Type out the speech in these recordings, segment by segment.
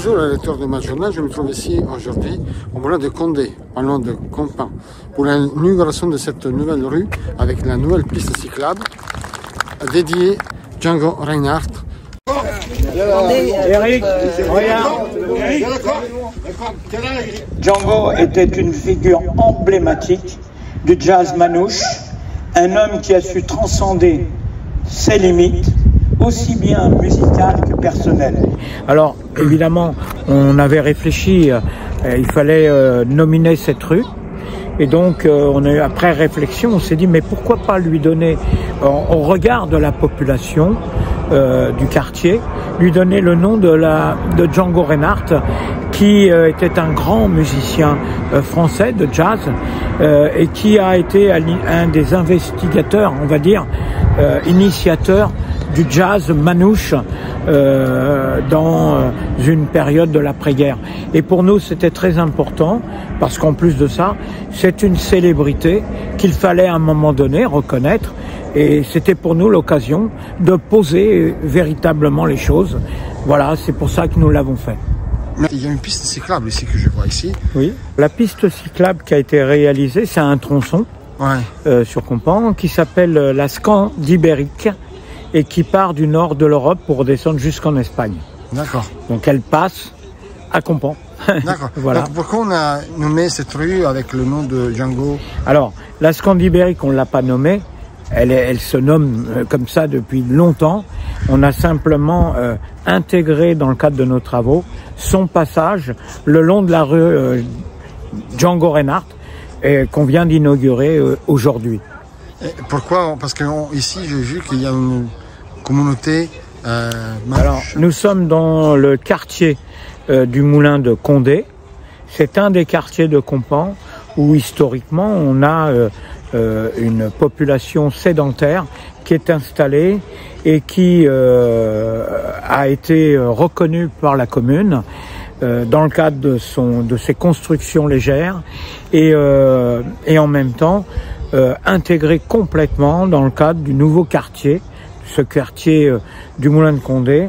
Bonjour les lecteurs de ma journal, je me trouve ici aujourd'hui au moulin de Condé, pas loin de Compan, pour l'inauguration de cette nouvelle rue avec la nouvelle piste cyclable dédiée Django Reinhardt. Eric, regarde. Django était une figure emblématique du jazz manouche, un homme qui a su transcender ses limites, aussi bien musicales que personnelles. Alors, évidemment, on avait réfléchi, il fallait nominer cette rue. Et donc, après réflexion, on s'est dit, mais pourquoi pas lui donner, au regard de la population du quartier, lui donner le nom de Django Reinhardt, qui était un grand musicien français de jazz et qui a été un des investigateurs, on va dire, initiateurs du jazz manouche dans une période de l'après-guerre. Et pour nous, c'était très important parce qu'en plus de ça, c'est une célébrité qu'il fallait à un moment donné reconnaître. Et c'était pour nous l'occasion de poser véritablement les choses. Voilà, c'est pour ça que nous l'avons fait. Il y a une piste cyclable ici que je vois ici. Oui, la piste cyclable qui a été réalisée, c'est un tronçon sur Compan qui s'appelle la Scandibérique et qui part du nord de l'Europe pour descendre jusqu'en Espagne. D'accord. Donc elle passe à Compan. D'accord. Voilà. Donc pourquoi on a nommé cette rue avec le nom de Django? Alors, la Scandibérique, on ne l'a pas nommée. Elle se nomme comme ça depuis longtemps. On a simplement intégré dans le cadre de nos travaux son passage le long de la rue Django Reinhardt qu'on vient d'inaugurer aujourd'hui. Pourquoi? Parce que ici j'ai vu qu'il y a une communauté Alors, nous sommes dans le quartier du moulin de Condé. C'est un des quartiers de Compan où historiquement on a une population sédentaire qui est installée et qui a été reconnue par la commune dans le cadre de ses constructions légères et en même temps intégrée complètement dans le cadre du nouveau quartier, ce quartier du Moulin de Condé,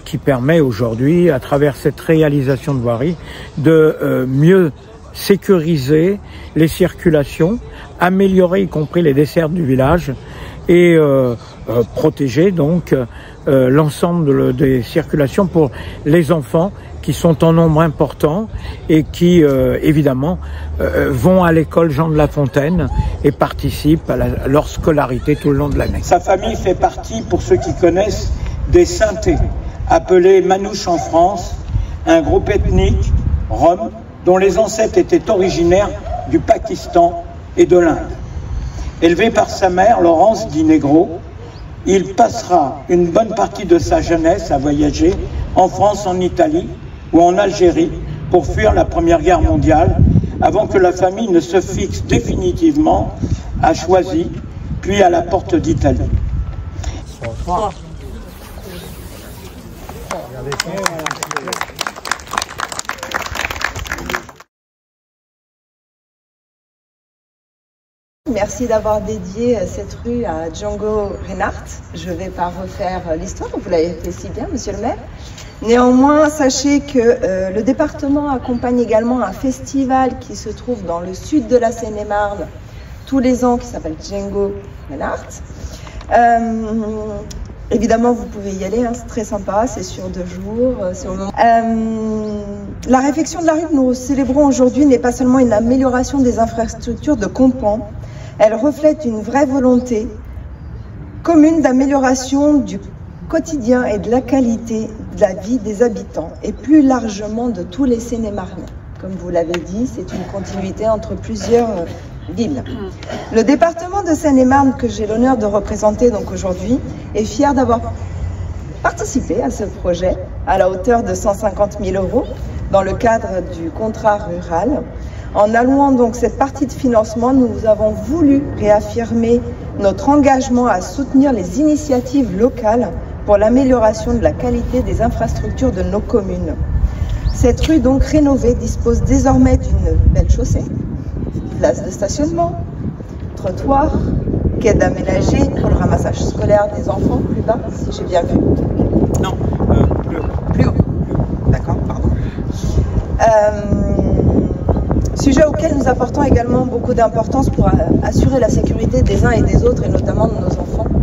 qui permet aujourd'hui, à travers cette réalisation de voirie, de mieux sécuriser les circulations, améliorer y compris les dessertes du village et protéger donc l'ensemble des circulations pour les enfants qui sont en nombre important et qui évidemment vont à l'école Jean de La Fontaine et participent à leur scolarité tout le long de l'année. Sa famille fait partie, pour ceux qui connaissent, des Synthés, appelés Manouches en France, un groupe ethnique rom dont les ancêtres étaient originaires du Pakistan et de l'Inde. Élevé par sa mère, Laurence dit Negro, il passera une bonne partie de sa jeunesse à voyager en France, en Italie ou en Algérie pour fuir la Première Guerre mondiale avant que la famille ne se fixe définitivement à Choisy, puis à la Porte d'Italie. Merci d'avoir dédié cette rue à Django Reinhardt. Je ne vais pas refaire l'histoire, vous l'avez fait si bien, monsieur le maire. Néanmoins, sachez que le département accompagne également un festival qui se trouve dans le sud de la Seine-et-Marne tous les ans, qui s'appelle Django Reinhardt. Évidemment, vous pouvez y aller, hein, c'est très sympa, c'est sur 2 jours. La réflexion de la rue que nous célébrons aujourd'hui n'est pas seulement une amélioration des infrastructures de Compan, elle reflète une vraie volonté commune d'amélioration du quotidien et de la qualité de la vie des habitants et plus largement de tous les Seine-et-Marnais. Comme vous l'avez dit, c'est une continuité entre plusieurs villes. Le département de Seine-et-Marne que j'ai l'honneur de représenter donc aujourd'hui est fier d'avoir participé à ce projet à la hauteur de 150 000 € dans le cadre du contrat rural. En allouant donc cette partie de financement, nous avons voulu réaffirmer notre engagement à soutenir les initiatives locales pour l'amélioration de la qualité des infrastructures de nos communes. Cette rue donc rénovée dispose désormais d'une belle chaussée, place de stationnement, trottoir, quai d'aménagé pour le ramassage scolaire des enfants plus bas, si j'ai bien vu. Non, plus haut. D'accord. Sujet auquel nous apportons également beaucoup d'importance pour assurer la sécurité des uns et des autres, et notamment de nos enfants.